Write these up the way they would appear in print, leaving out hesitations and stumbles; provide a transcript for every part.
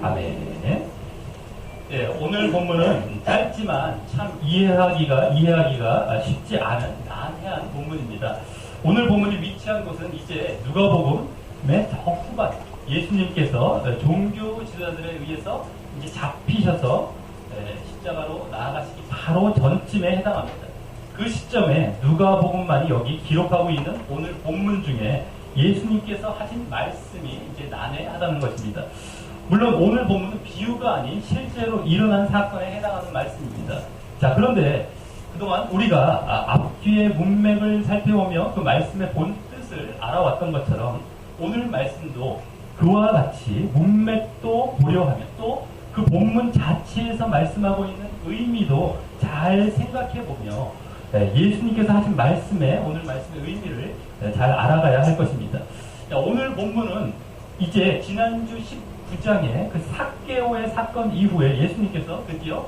아멘. 네, 오늘 본문은 짧지만 참 이해하기가 쉽지 않은 난해한 본문입니다. 오늘 본문이 위치한 곳은 이제 누가복음의 더 후반, 예수님께서 종교 지도자들에 의해서 이제 잡히셔서 십자가로 나아가시기 바로 전쯤에 해당합니다. 그 시점에 누가복음만이 여기 기록하고 있는 오늘 본문 중에 예수님께서 하신 말씀이 이제 난해하다는 것입니다. 물론 오늘 본문은 비유가 아닌 실제로 일어난 사건에 해당하는 말씀입니다. 자, 그런데 그동안 우리가 앞뒤의 문맥을 살펴보며 그 말씀의 본 뜻을 알아왔던 것처럼 오늘 말씀도 그와 같이 문맥도 고려하며 또 그 본문 자체에서 말씀하고 있는 의미도 잘 생각해보며 예수님께서 하신 오늘 말씀의 의미를 잘 알아가야 할 것입니다. 오늘 본문은 이제 지난주 19장의 그 삭개오의 사건 이후에 예수님께서 드디어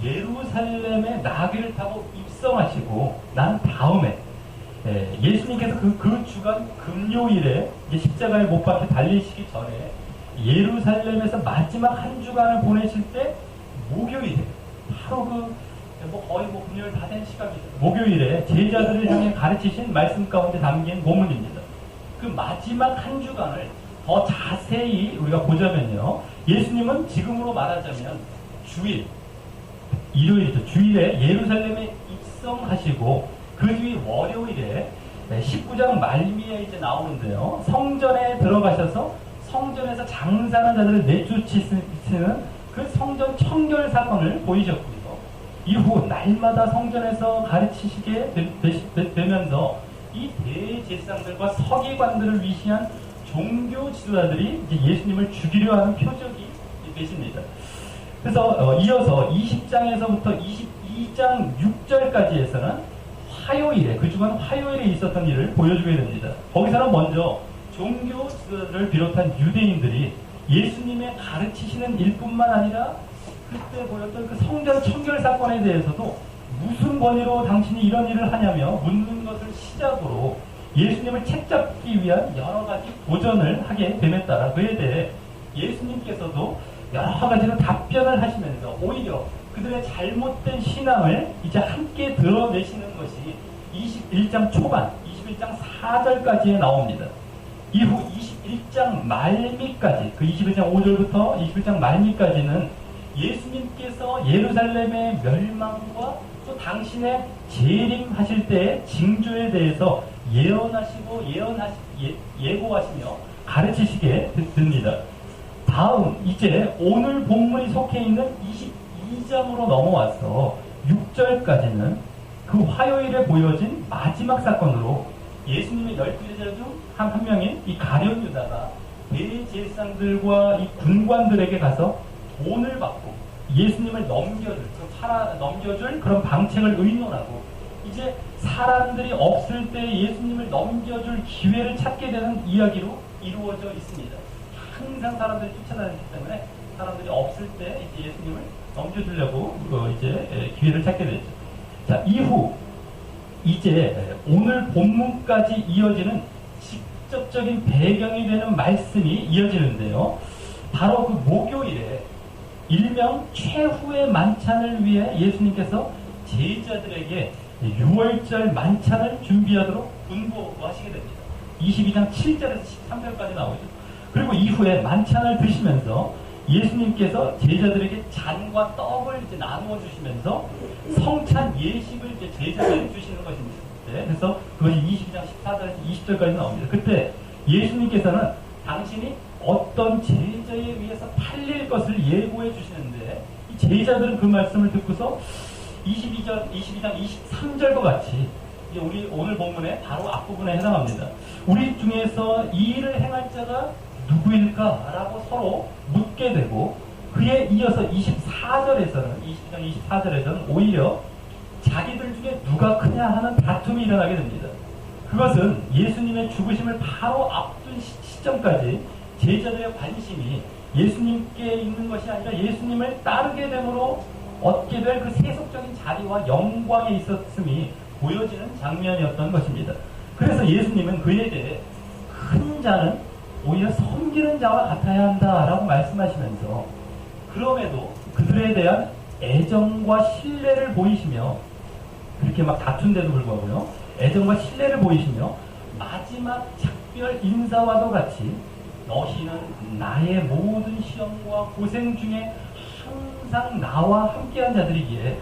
예루살렘에 나귀를 타고 입성하시고 난 다음에 예수님께서 그 주간 금요일에 십자가에 못 박혀 달리시기 전에 예루살렘에서 마지막 한 주간을 보내실 때 목요일에 바로 거의 금요일 다 된 시간이죠. 목요일에 제자들을 향해 가르치신 말씀 가운데 담긴 본문입니다. 그 마지막 한 주간을 더 자세히 우리가 보자면요. 예수님은 지금으로 말하자면 일요일이죠. 주일에 예루살렘에 입성하시고 그 뒤 월요일에 19장 말미에 이제 나오는데요. 성전에 들어가셔서 성전에서 장사하는 자들을 내쫓으시는 그 성전 청결 사건을 보이셨고요. 이후 날마다 성전에서 가르치시게 되면서 이 대제사장들과 서기관들을 위시한 종교 지도자들이 이제 예수님을 죽이려 하는 표적이 되십니다. 그래서 이어서 20장에서부터 22장 6절까지에서는 화요일에, 그 주간 화요일에 있었던 일을 보여주게 됩니다. 거기서는 먼저 종교 지도자들을 비롯한 유대인들이 예수님의 가르치시는 일뿐만 아니라 그때 보였던 그 성전 청결 사건에 대해서도 무슨 권위로 당신이 이런 일을 하냐며 묻는 것을 시작으로 예수님을 책잡기 위한 여러 가지 도전을 하게 됨에 따라 그에 대해 예수님께서도 여러 가지로 답변을 하시면서 오히려 그들의 잘못된 신앙을 이제 함께 드러내시는 것이 21장 초반, 21장 4절까지에 나옵니다. 이후 21장 말미까지, 그 21장 5절부터 21장 말미까지는 예수님께서 예루살렘의 멸망과 또 당신의 재림하실 때의 징조에 대해서 예고하시며 가르치시게 됩니다. 다음 이제 오늘 본문이 속해 있는 22장으로 넘어와서 6절까지는 그 화요일에 보여진 마지막 사건으로 예수님의 12제자 중 한 명인 이 가룟 유다가 대제사장들과 이 군관들에게 가서 돈을 받고 예수님을 넘겨줄 그런 방책을 의논하고 이제 사람들이 없을 때 예수님을 넘겨줄 기회를 찾게 되는 이야기로 이루어져 있습니다. 항상 사람들이 쫓아다니기 때문에 사람들이 없을 때 이제 예수님을 넘겨주려고 이제 기회를 찾게 되죠. 자, 이후 이제 오늘 본문까지 이어지는 직접적인 배경이 되는 말씀이 이어지는데요. 바로 그 목요일에 일명 최후의 만찬을 위해 예수님께서 제자들에게 6월절 만찬을 준비하도록 분부하시게 됩니다. 22장 7절에서 13절까지 나오죠. 그리고 이후에 만찬을 드시면서 예수님께서 제자들에게 잔과 떡을 이제 나누어 주시면서 성찬 예식을 이제 제자들에게 주시는 것입니다. 네, 그래서 그것이 22장 14절에서 20절까지 나옵니다. 그때 예수님께서는 당신이 어떤 제자에 의해서 팔릴 것을 예고해 주시는데 이 제자들은 그 말씀을 듣고서 22장 23절과 같이 이제 우리 오늘 본문의 바로 앞부분에 해당합니다. 우리 중에서 이 일을 행할 자가 누구일까라고 서로 묻게 되고 그에 이어서 22장 24절에서는 오히려 자기들 중에 누가 크냐 하는 다툼이 일어나게 됩니다. 그것은 예수님의 죽으심을 바로 앞둔 시점까지 제자들의 관심이 예수님께 있는 것이 아니라 예수님을 따르게 됨으로 얻게 될 그 세속적인 자리와 영광에 있었음이 보여지는 장면이었던 것입니다. 그래서 예수님은 그에 대해 큰 자는 오히려 섬기는 자와 같아야 한다라고 말씀하시면서 그럼에도 그들에 대한 애정과 신뢰를 보이시며 그렇게 막 다툰데도 불구하고요. 애정과 신뢰를 보이시며 마지막 작별 인사와도 같이 너희는 나의 모든 시험과 고생 중에 항상 나와 함께한 자들이기에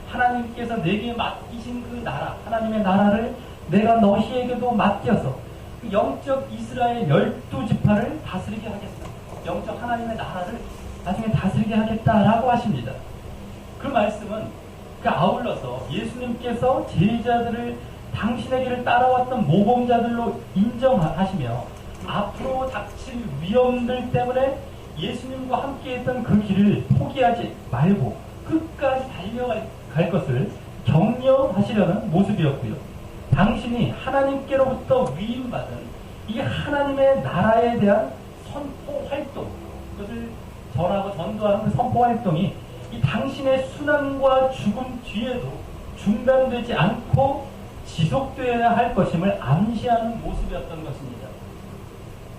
하나님께서 내게 맡기신 그 나라, 하나님의 나라를 내가 너희에게도 맡겨서 그 영적 이스라엘 12지파를 다스리게 하겠다. 영적 하나님의 나라를 나중에 다스리게 하겠다라고 하십니다. 그 말씀은 그 아울러서 예수님께서 제자들을 당신의 길을 따라왔던 모범자들로 인정하시며 앞으로 닥칠 위험들 때문에 예수님과 함께했던 그 길을 포기하지 말고 끝까지 달려갈 것을 격려하시려는 모습이었고요. 당신이 하나님께로부터 위임받은 이 하나님의 나라에 대한 선포 활동, 그것을 전하고 전도하는 그 선포 활동이 이 당신의 순환과 죽음 뒤에도 중단되지 않고 지속되어야 할 것임을 암시하는 모습이었던 것입니다.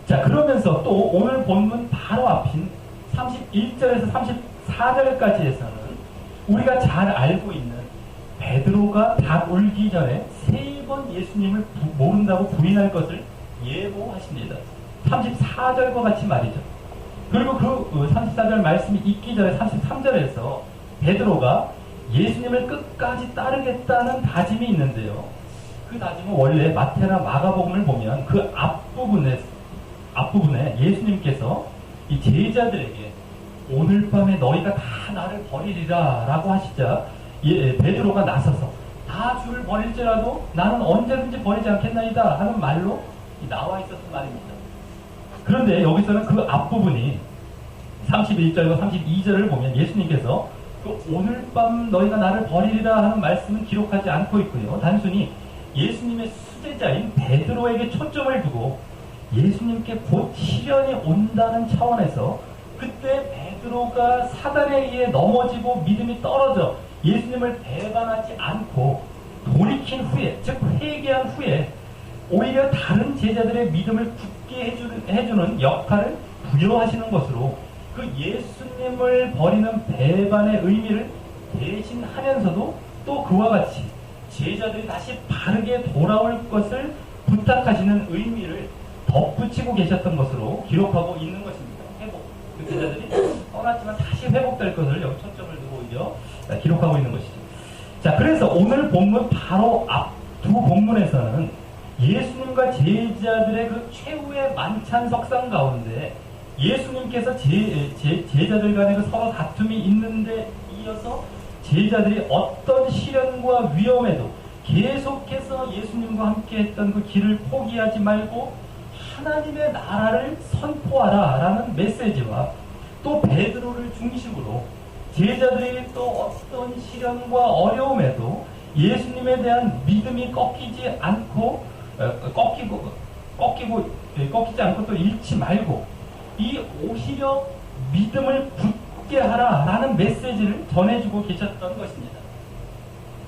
자, 그러면서 또 오늘 본문 바로 앞인 31절에서 34절까지에서는 우리가 잘 알고 있는 베드로가 닭 울기 전에 3번 예수님을 모른다고 부인할 것을 예고하십니다. 34절과 같이 말이죠. 그리고 그 34절 말씀이 있기 전에 33절에서 베드로가 예수님을 끝까지 따르겠다는 다짐이 있는데요. 그 다짐은 원래 마태나 마가복음을 보면 그 앞부분에 예수님께서 이 제자들에게 오늘 밤에 너희가 다 나를 버리리라 라고 하시자 베드로가 나서서 다 주를 버릴지라도 나는 언제든지 버리지 않겠나이다 하는 말로 나와 있었던 말입니다. 그런데 여기서는 그 앞부분이 31절과 32절을 보면 예수님께서 그 오늘 밤 너희가 나를 버리리라 하는 말씀은 기록하지 않고 있고요. 단순히 예수님의 수제자인 베드로에게 초점을 두고 예수님께 곧 시련이 온다는 차원에서 그때 베드로가 사단에 의해 넘어지고 믿음이 떨어져 예수님을 배반하지 않고 돌이킨 후에, 즉 회개한 후에 오히려 다른 제자들의 믿음을 굳게 해주는 역할을 부여하시는 것으로 그 예수님을 버리는 배반의 의미를 대신하면서도 또 그와 같이 제자들이 다시 바르게 돌아올 것을 부탁하시는 의미를 덧붙이고 계셨던 것으로 기록하고 있는 것입니다. 회복. 그 제자들이 떠났지만 다시 회복될 것을 여기 초점을 두고 오히려 기록하고 있는 것이죠. 자, 그래서 오늘 본문 바로 앞 두 본문에서는 예수님과 제자들의 그 최후의 만찬 석상 가운데 예수님께서 제자들 간에 그 서로 다툼이 있는데 이어서 제자들이 어떤 시련과 위험에도 계속해서 예수님과 함께 했던 그 길을 포기하지 말고 하나님의 나라를 선포하라 라는 메시지와 또 베드로를 중심으로 제자들이 또 어떤 시련과 어려움에도 예수님에 대한 믿음이 꺾이지 않고 꺾이지 않고 또 잃지 말고 이 오히려 믿음을 굳게 하라라는 메시지를 전해주고 계셨던 것입니다.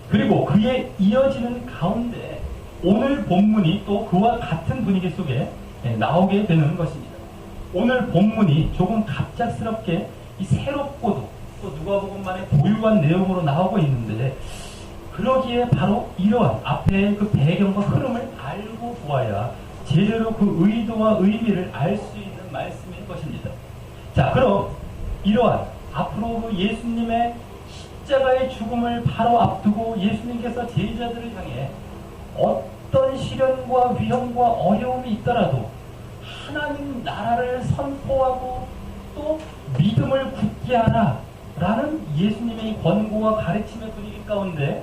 그리고 그에 이어지는 가운데 오늘 본문이 또 그와 같은 분위기 속에 나오게 되는 것입니다. 오늘 본문이 조금 갑작스럽게 이 새롭고도 또 누가복음만의 고유한 내용으로 나오고 있는데 그러기에 바로 이러한 앞에 그 배경과 흐름을 알고 보아야 제대로 그 의도와 의미를 알 수 있는 말씀인 것입니다. 자, 그럼 이러한 앞으로 그 예수님의 십자가의 죽음을 바로 앞두고 예수님께서 제자들을 향해 어떤 시련과 위험과 어려움이 있더라도 하나님 나라를 선포하고 또 믿음을 굳게 하라 라는 예수님의 권고와 가르침의 분위기 가운데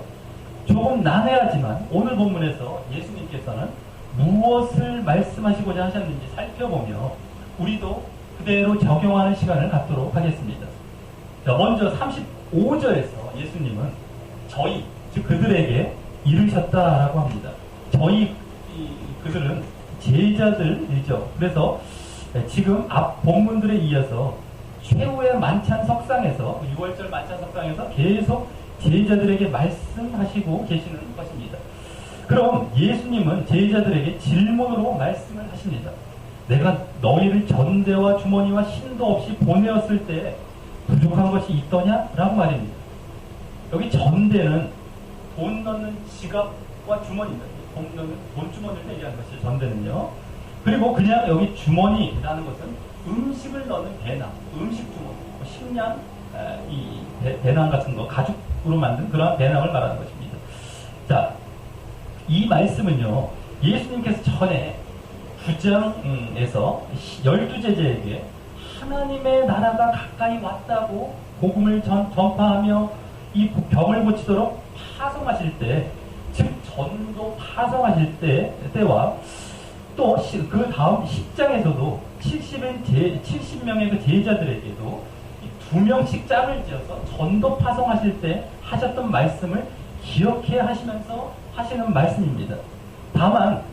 조금 난해하지만 오늘 본문에서 예수님께서는 무엇을 말씀하시고자 하셨는지 살펴보며 우리도 그대로 적용하는 시간을 갖도록 하겠습니다. 자, 먼저 35절에서 예수님은 저희, 즉 그들에게 이르셨다라고 합니다. 그들은 제자들이죠. 그래서 지금 앞 본문들에 이어서 최후의 만찬 석상에서 6월절 만찬 석상에서 계속 제자들에게 말씀하시고 계시는 것입니다. 그럼 예수님은 제자들에게 질문으로 말씀을 하십니다. 내가 너희를 전대와 주머니와 신도 없이 보내었을 때 부족한 것이 있더냐? 라고 말입니다. 여기 전대는 돈 넣는 지갑과 주머니입니다. 돈 주머니를 얘기하는 것이죠. 전대는요. 그리고 그냥 여기 주머니라는 것은 음식을 넣는 배낭, 음식 주머니, 식량, 이 배낭 같은 거, 가죽으로 만든 그러한 배낭을 말하는 것입니다. 자, 이 말씀은요, 예수님께서 전에 9장에서 12제자에게 하나님의 나라가 가까이 왔다고 복음을 전파하며 이 병을 고치도록 파송하실 때, 즉 전도 파송하실 때와 또 그 다음 10장에서도 70명의 그 제자들에게도 2명씩 짝을 지어서 전도 파송하실 때 하셨던 말씀을 기억해 하시면서 하시는 말씀입니다. 다만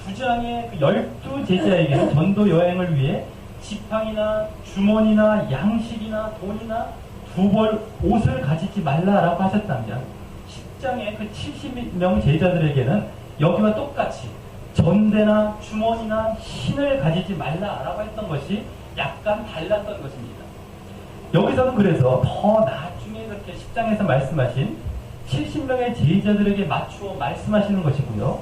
9장의 그 12제자에게는 전도 여행을 위해 지팡이나 주머니나 양식이나 돈이나 2벌 옷을 가지지 말라라고 하셨다면 10장의 그 70명 제자들에게는 여기와 똑같이 전대나 주머니나 신을 가지지 말라라고 했던 것이 약간 달랐던 것입니다. 여기서는 그래서 더 나중에 그렇게 10장에서 말씀하신 70명의 제자들에게 맞추어 말씀하시는 것이고요.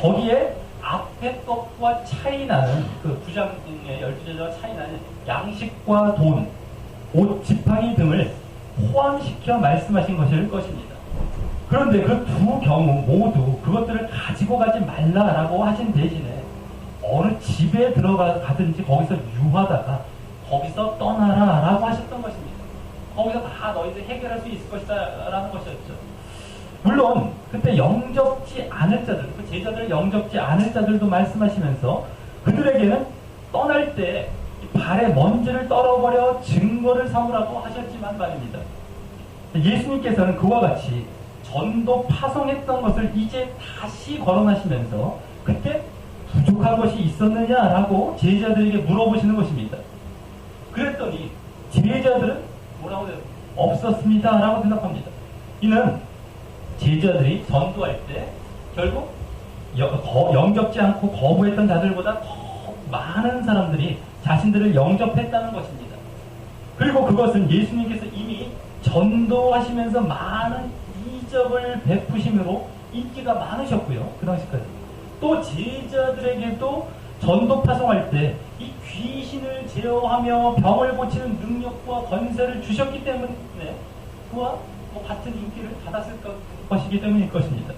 거기에 앞에 것과 차이나는 그 9장의 12제자와 차이나는 양식과 돈, 옷, 지팡이 등을 포함시켜 말씀하신 것일 것입니다. 그런데 그 두 경우 모두 그것들을 가지고 가지 말라라고 하신 대신에 어느 집에 들어가든지 거기서 유하다가 거기서 떠나라라고 하셨던 것입니다. 거기서 다 너희들 해결할 수 있을 것이다 라는 것이었죠. 물론 그때 영접지 않을 자들, 그 제자들 영접지 않을 자들도 말씀하시면서 그들에게는 떠날 때 발에 먼지를 떨어버려 증거를 삼으라고 하셨지만 말입니다. 예수님께서는 그와 같이 전도 파송했던 것을 이제 다시 거론하시면서 그때 부족한 것이 있었느냐라고 제자들에게 물어보시는 것입니다. 그랬더니 제자들은 뭐라고 해요? 없었습니다 라고 대답합니다. 이는 제자들이 전도할 때 결국 영접지 않고 거부했던 자들보다 더 많은 사람들이 자신들을 영접했다는 것입니다. 그리고 그것은 예수님께서 이미 전도하시면서 많은 이적을 베푸심으로 인기가 많으셨고요. 그 당시까지. 또 제자들에게도 전도 파송할 때 이 귀신을 제어하며 병을 고치는 능력과 권세를 주셨기 때문에 그와 같은 인기를 받았을 것이기 때문일 것입니다.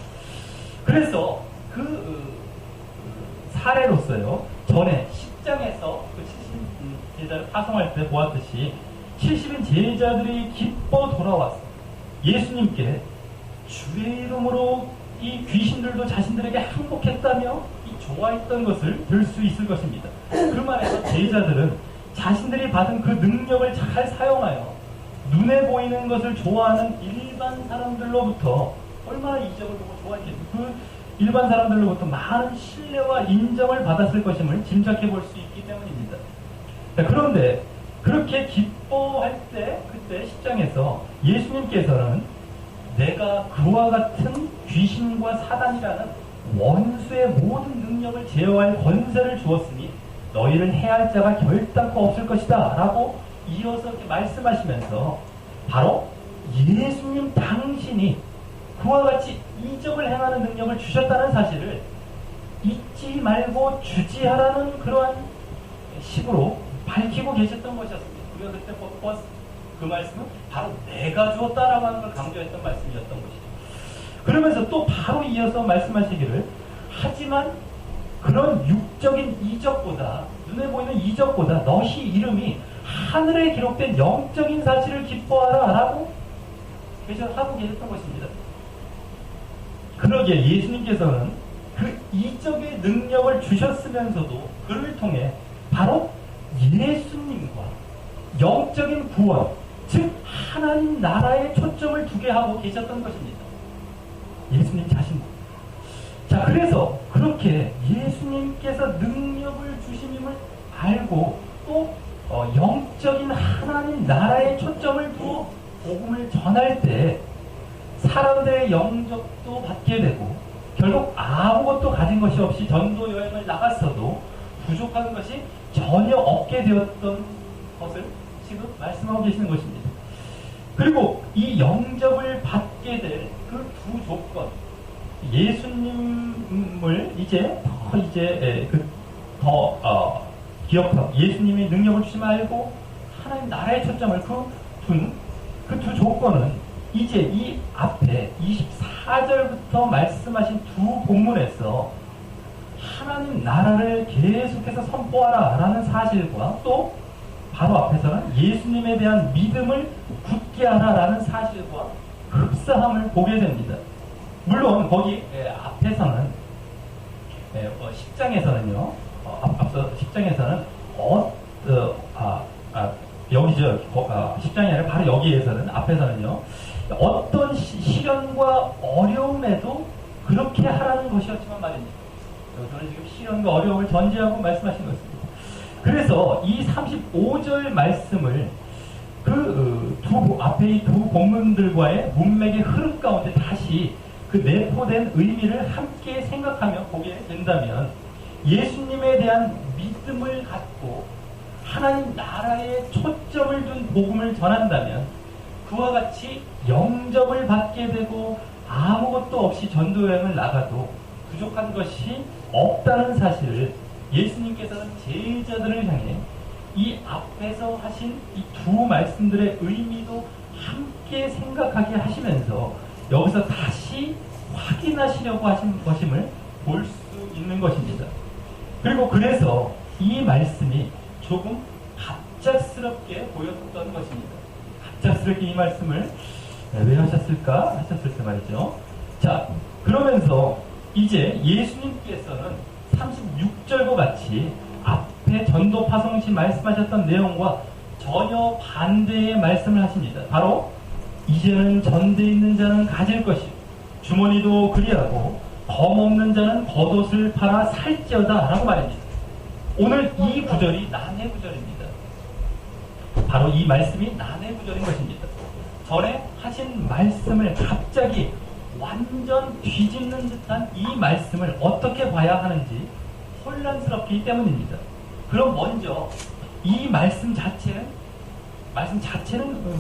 그래서 그 사례로서요. 전에 10장에서 그 70제자를 파송할 때 보았듯이 70인 제자들이 기뻐 돌아와서 예수님께 주의 이름으로 이 귀신들도 자신들에게 항복했다며 좋아했던 것을 들 수 있을 것입니다. 그 말에서 제자들은 자신들이 받은 그 능력을 잘 사용하여 눈에 보이는 것을 좋아하는 일반 사람들로부터 얼마나 이적을 보고 좋아했겠어요. 그 일반 사람들로부터 많은 신뢰와 인정을 받았을 것임을 짐작해 볼 수 있기 때문입니다. 그런데 그렇게 기뻐할 때 그때 10장에서 예수님께서는 내가 그와 같은 귀신과 사단이라는 원수의 모든 능력을 제어할 권세를 주었으니 너희를 해할 자가 결단코 없을 것이다 라고 이어서 이렇게 말씀하시면서 바로 예수님 당신이 그와 같이 이적을 행하는 능력을 주셨다는 사실을 잊지 말고 주지하라는 그러한 식으로 밝히고 계셨던 것이었습니다. 우리가 그때 그 말씀은 바로 내가 주었다라고 하는 걸 강조했던 말씀이었던 것이죠. 그러면서 또 바로 이어서 말씀하시기를 하지만 그런 육적인 이적보다 눈에 보이는 이적보다 너희 이름이 하늘에 기록된 영적인 사실을 기뻐하라 라고 하고 계셨던 것입니다. 그러기에 예수님께서는 그 이적의 능력을 주셨으면서도 그를 통해 바로 예수님과 영적인 구원, 즉 하나님 나라에 초점을 두게 하고 계셨던 것입니다. 예수님 자신. 자, 그래서 그렇게 예수님께서 능력을 주심임을 알고 또 영적인 하나님 나라에 초점을 두어 복음을 전할 때 사람들의 영접도 받게 되고 결국 아무것도 가진 것이 없이 전도 여행을 나갔어도 부족한 것이 전혀 없게 되었던 것을 지금 말씀하고 계시는 것입니다. 그리고 이 영접을 받게 될 그 두 조건, 예수님을 더 기억하고 예수님의 능력을 주지 말고 하나님 나라의 초점을 그 두 조건은 이제 이 앞에 24절부터 말씀하신 두 본문에서 하나님 나라를 계속해서 선포하라 라는 사실과 또 바로 앞에서는 예수님에 대한 믿음을 굳게 하라 라는 사실과 흡사함을 보게 됩니다. 물론 거기 앞에서는 10장에서는요 앞서 10장에서는 여기죠. 10장이 아니라 바로 여기에서는 앞에서는요 어떤 시련과 어려움에도 그렇게 하라는 것이었지만 말입니다. 저는 지금 시련과 어려움을 전제하고 말씀하신 것입니다. 그래서 이 35절 말씀을 앞에 이 두 본문들과의 문맥의 흐름 가운데 다시 그 내포된 의미를 함께 생각하며 보게 된다면 예수님에 대한 믿음을 갖고 하나님 나라에 초점을 둔 복음을 전한다면 그와 같이 영접을 받게 되고 아무것도 없이 전도여행을 나가도 부족한 것이 없다는 사실을 예수님께서는 제자들을 향해 이 앞에서 하신 이 두 말씀들의 의미도 함께 생각하게 하시면서 여기서 다시 확인하시려고 하신 것임을 볼 수 있는 것입니다. 그리고 그래서 이 말씀이 조금 갑작스럽게 보였던 것입니다. 갑작스럽게 이 말씀을 왜 하셨을까 하셨을 때 말이죠. 자, 그러면서 이제 예수님께서는 36절과 같이 앞에 전도 파송 시 말씀하셨던 내용과 전혀 반대의 말씀을 하십니다. 바로 이제는 전대 있는 자는 가질 것이요 주머니도 그리하고 검 없는 자는 겉옷을 팔아 살지어다 라고 말합니다. 오늘 이 구절이 난해 구절입니다. 바로 이 말씀이 난해 구절인 것입니다. 전에 하신 말씀을 갑자기 완전 뒤집는 듯한 이 말씀을 어떻게 봐야 하는지 혼란스럽기 때문입니다. 그럼 먼저 이 말씀 자체는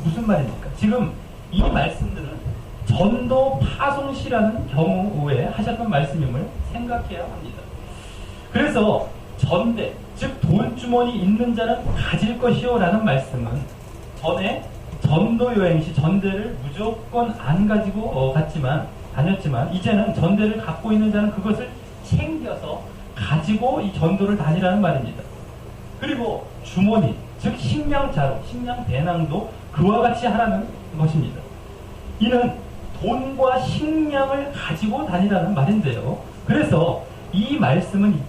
무슨 말입니까? 지금 이 말씀들은 전도 파송시라는 경우에 하셨던 말씀임을 생각해야 합니다. 그래서 전대, 즉 돈주머니 있는 자는 가질 것이요 라는 말씀은 전에 전도 여행 시 전대를 무조건 안 가지고 다녔지만 이제는 전대를 갖고 있는 자는 그것을 챙겨서 가지고 이 전도를 다니라는 말입니다. 그리고 주머니, 즉 식량자루, 식량배낭도 그와 같이 하라는 것입니다. 이는 돈과 식량을 가지고 다니라는 말인데요. 그래서 이 말씀은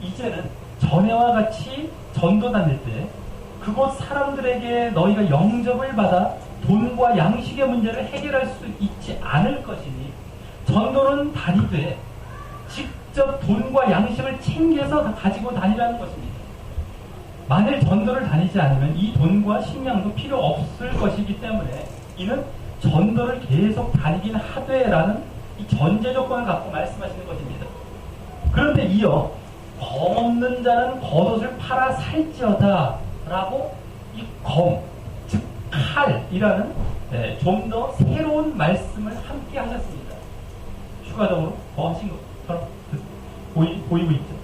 이제는 전에와 같이 전도 다닐 때 그곳 사람들에게 너희가 영접을 받아 돈과 양식의 문제를 해결할 수 있지 않을 것이니 전도는 다니되 직접 돈과 양식을 챙겨서 가지고 다니라는 것입니다. 만일 전도를 다니지 않으면 이 돈과 식량도 필요 없을 것이기 때문에 이는 전도를 계속 다니긴 하되라는 이 전제 조건을 갖고 말씀하시는 것입니다. 그런데 이어 검 없는 자는 겉옷을 팔아 살지어다 라고 이 검, 즉 칼이라는 좀 더 새로운 말씀을 함께 하셨습니다. 추가적으로 더 하신 것처럼 보이고 있죠.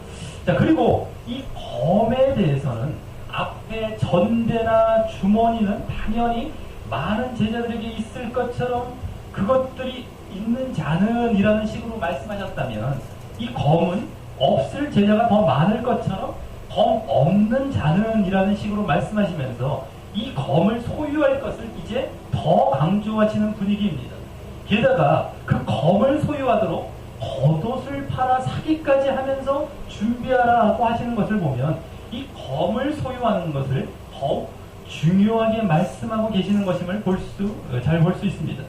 자, 그리고 이 검에 대해서는 앞에 전대나 주머니는 당연히 많은 제자들에게 있을 것처럼 그것들이 있는 자는 이라는 식으로 말씀하셨다면 이 검은 없을 제자가 더 많을 것처럼 검 없는 자는 이라는 식으로 말씀하시면서 이 검을 소유할 것을 이제 더 강조하시는 분위기입니다. 게다가 그 검을 소유하도록 겉옷을 팔아 사기까지 하면서 준비하라고 하시는 것을 보면 이 검을 소유하는 것을 더욱 중요하게 말씀하고 계시는 것임을 잘 볼 수 있습니다.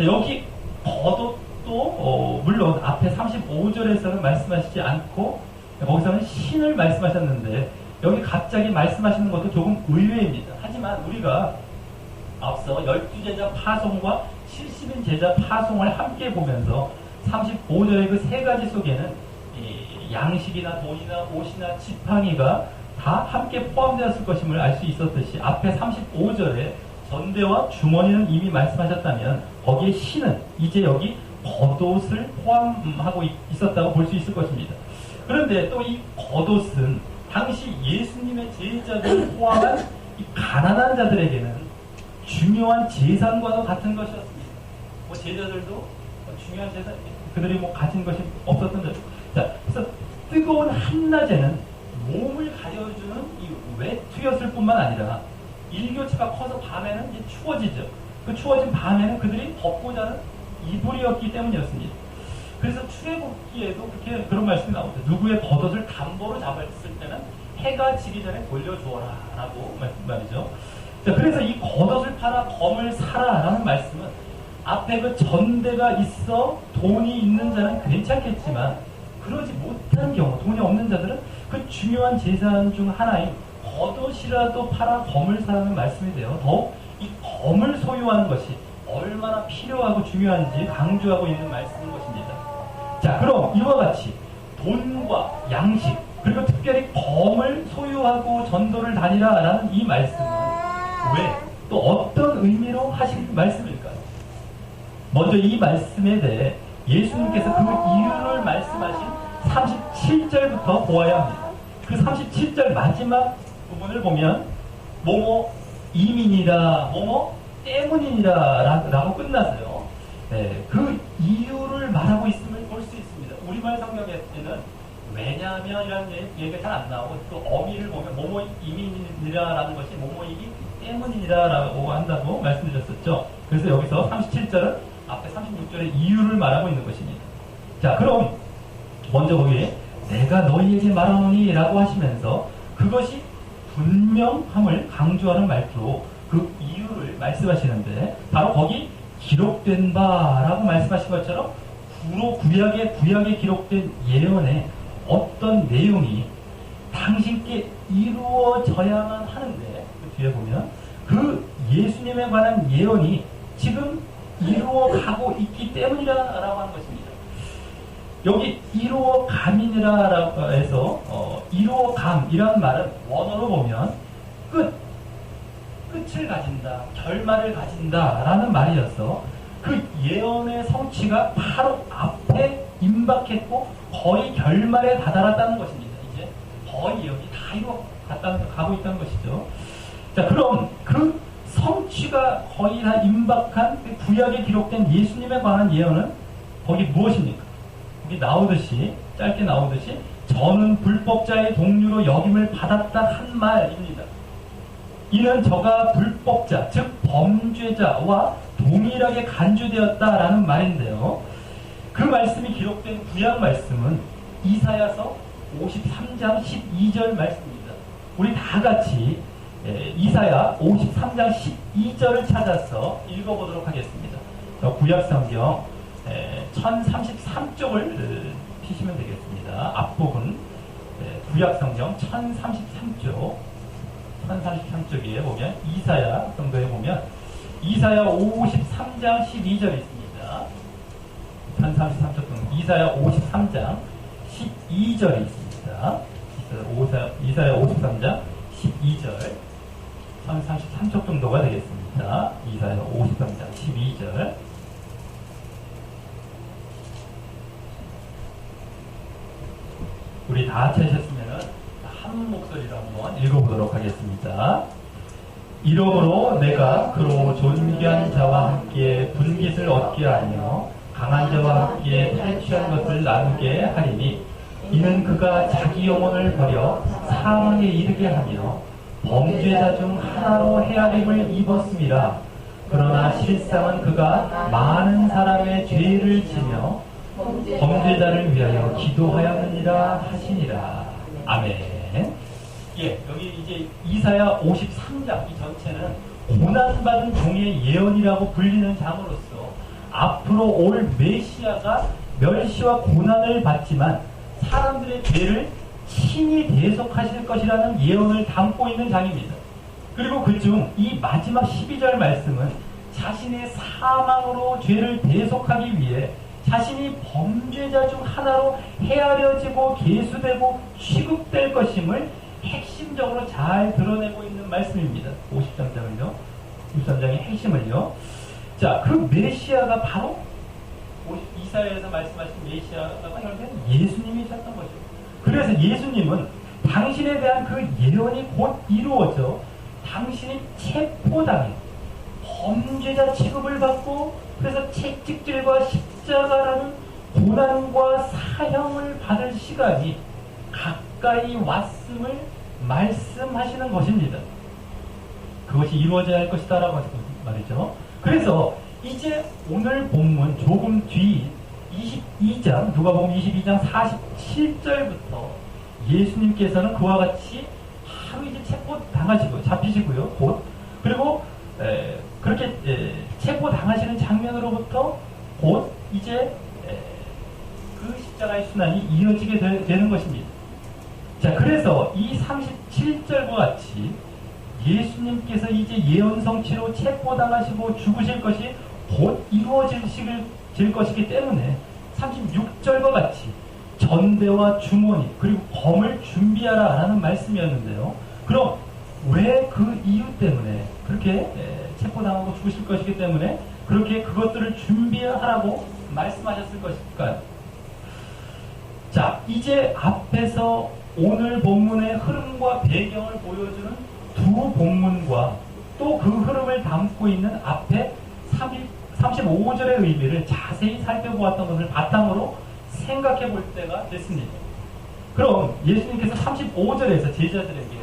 여기 겉옷도 물론 앞에 35절에서는 말씀하시지 않고 거기서는 신을 말씀하셨는데 여기 갑자기 말씀하시는 것도 조금 의외입니다. 하지만 우리가 앞서 12제자 파송과 70인 제자 파송을 함께 보면서 35절의 그 세 가지 속에는 이 양식이나 돈이나 옷이나 지팡이가 다 함께 포함되었을 것임을 알 수 있었듯이 앞에 35절에 전대와 주머니는 이미 말씀하셨다면 거기에 신은 이제 여기 겉옷을 포함하고 있었다고 볼 수 있을 것입니다. 그런데 또 이 겉옷은 당시 예수님의 제자들을 포함한 이 가난한 자들에게는 중요한 재산과도 같은 것이었습니다. 뭐 제자들도 중요한 재산, 그들이 뭐 가진 것이 없었던 자. 자, 그래서 뜨거운 한낮에는 몸을 가려주는 이 외투였을 뿐만 아니라 일교차가 커서 밤에는 이제 추워지죠. 그 추워진 밤에는 그들이 덮고 자는 이불이었기 때문이었습니다. 그래서 출애굽기에도 그런 말씀이 나오죠. 누구의 겉옷을 담보로 잡았을 때는 해가 지기 전에 돌려주어라 라고 말이죠. 자, 그래서 이 겉옷을 팔아 검을 사라 라는 말씀은 앞에 그 전대가 있어 돈이 있는 자는 괜찮겠지만 그러지 못한 경우, 돈이 없는 자들은 그 중요한 재산 중 하나인 겉옷이라도 팔아 검을 사라는 말씀이 돼요. 더욱 이 검을 소유하는 것이 얼마나 필요하고 중요한지 강조하고 있는 말씀인 것입니다. 자, 그럼 이와 같이 돈과 양식, 그리고 특별히 검을 소유하고 전도를 다니라라는 이 말씀은 왜, 또 어떤 의미로 하신 말씀일까요? 먼저 이 말씀에 대해 예수님께서 그 이유를 말씀하신 37절부터 보아야 합니다. 그 37절 마지막 부분을 보면 뭐뭐 이민이라, 뭐뭐 때문이니라 라고 끝나서요. 네, 그 이유를 말하고 있음을 볼 수 있습니다. 우리말 성경에는 왜냐하면이라는 얘기가 잘 안 나오고 또 어미를 보면 뭐뭐 이민이라라는 것이 뭐뭐이기 때문이니라라고 한다고 말씀드렸었죠. 그래서 여기서 37절은 앞에 36절의 이유를 말하고 있는 것입니다. 자, 그럼 먼저 거기에 내가 너희에게 말하노니 라고 하시면서 그것이 분명함을 강조하는 말투로 그 이유를 말씀하시는데 바로 거기 기록된 바라고 말씀하신 것처럼 구약에 기록된 예언의 어떤 내용이 당신께 이루어져야만 하는데 그 뒤에 보면 그 예수님에 관한 예언이 지금 이루어가고 있기 때문이라고 하는 것입니다. 여기 이루어감이니라 해서 이루어감이라는 말은 원어로 보면 끝을 가진다, 결말을 가진다라는 말이어서 그 예언의 성취가 바로 앞에 임박했고 거의 결말에 다다랐다는 것입니다. 이제 거의 예언이 다 이루어가고 있다는 것이죠. 자, 그럼 그 성취가 거의 다 임박한 그 구약에 기록된 예수님에 관한 예언은 거기 무엇입니까? 거기 나오듯이, 짧게 나오듯이 저는 불법자의 동류로 역임을 받았다 한 말입니다. 이는 저가 불법자, 즉 범죄자와 동일하게 간주되었다라는 말인데요. 그 말씀이 기록된 구약 말씀은 이사야서 53장 12절 말씀입니다. 우리 다 같이 이사야 53장 12절을 찾아서 읽어보도록 하겠습니다. 구약 성경 1033쪽을 피시면 되겠습니다. 앞부분 구약 성경 1033쪽 1033쪽에 보면 이사야 정도에 보면 이사야 53장 12절이 있습니다. 1033쪽 등 이사야 53장 12절이 있습니다. 이사야 53장 12절 1033쪽 정도가 되겠습니다. 이사야 53장 12절 우리 다 찾으셨으면 한 목소리로 한번 읽어보도록 하겠습니다. 이러므로 내가 그로 존귀한 자와 함께 분깃을 얻게 하며 강한 자와 함께 탈취한 것을 나누게 하리니 이는 그가 자기 영혼을 버려 사망에 이르게 하며 범죄자 중 하나로 헤아림을 입었음이라. 그러나 실상은 그가 많은 사람의 죄를 지며 범죄자를 위하여 기도하였느니라 하시니라. 아멘. 예, 여기 이제 이사야 53장 이 전체는 고난받은 종의 예언이라고 불리는 장으로서 앞으로 올 메시아가 멸시와 고난을 받지만 사람들의 죄를 친히 대속하실 것이라는 예언을 담고 있는 장입니다. 그리고 그중 이 마지막 12절 말씀은 자신의 사망으로 죄를 대속하기 위해 자신이 범죄자 중 하나로 헤아려지고 계수되고 취급될 것임을 핵심적으로 잘 드러내고 있는 말씀입니다. 53장을요. 63장의 핵심을요. 자, 그 메시아가 바로 이사야에서 말씀하신 메시아가 바로 예수님이셨던 거죠. 그래서 예수님은 당신에 대한 그 예언이 곧 이루어져 당신이 체포당해 범죄자 취급을 받고 그래서 채찍질과 십자가라는 고난과 사형을 받을 시간이 가까이 왔음을 말씀하시는 것입니다. 그것이 이루어져야 할 것이다라고 말이죠. 그래서 이제 오늘 본문 조금 뒤 22장 누가복음 22장 47절부터 예수님께서는 그와 같이 하루 이제 체포 당하시고 잡히시고요. 곧 그리고 그렇게 체포 당하시는 장면으로부터 곧 이제 그 십자가의 순환이 이어지게 되는 것입니다. 자, 그래서 이 37절과 같이 예수님께서 이제 예언 성취로 체포당하시고 죽으실 것이 곧 이루어질 것이기 때문에 36절과 같이 전대와 주머니 그리고 검을 준비하라 라는 말씀이었는데요. 그럼 왜 그 이유 때문에 그렇게 체포당하고 죽으실 것이기 때문에 그렇게 그것들을 준비하라고 말씀하셨을 것일까요? 자, 이제 앞에서 오늘 본문의 흐름과 배경을 보여주는 두 본문과 또 그 흐름을 담고 있는 앞에 35절의 의미를 자세히 살펴보았던 것을 바탕으로 생각해 볼 때가 됐습니다. 그럼 예수님께서 35절에서 제자들에게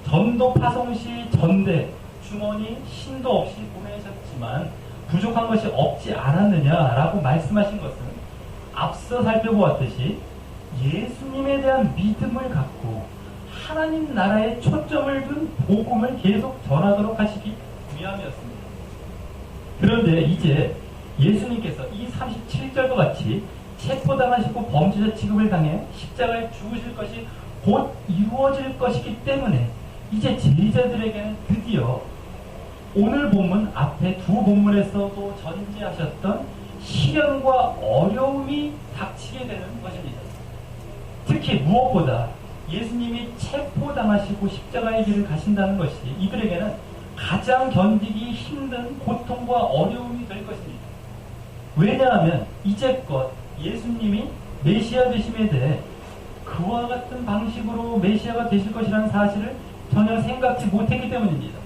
전도 파송 시 전대, 주머니, 신도 없이 보내셨지만 부족한 것이 없지 않았느냐라고 말씀하신 것은 앞서 살펴보았듯이 예수님에 대한 믿음을 갖고 하나님 나라에 초점을 둔 복음을 계속 전하도록 하시기 위함이었습니다. 그런데 이제 예수님께서 이 37절과 같이 체포당하시고 범죄자 취급을 당해 십자가에 죽으실 것이 곧 이루어질 것이기 때문에 이제 제자들에게는 드디어 오늘 본문 앞에 두 본문에서도 전제하셨던 시련과 어려움이 닥치게 되는 것입니다. 특히 무엇보다 예수님이 체포당하시고 십자가의 길을 가신다는 것이 이들에게는 가장 견디기 힘든 고통과 어려움이 될 것입니다. 왜냐하면 이제껏 예수님이 메시아 되심에 대해 그와 같은 방식으로 메시아가 되실 것이라는 사실을 전혀 생각지 못했기 때문입니다.